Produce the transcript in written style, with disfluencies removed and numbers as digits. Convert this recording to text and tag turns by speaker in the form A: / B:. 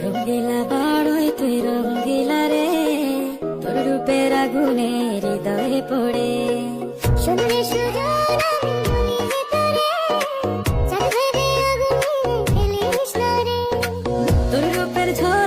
A: রঙ্গিলা বড়ই তুই রঙ্গিলা রে, তোর রূপের আগুনে হৃদয়ে পড়ে।
B: শুনলে সুজন আমি বলি যে তোরে, চাঁদ ভেবে আগুনে ফেলিস না রে।
A: তোর রূপের ঝড়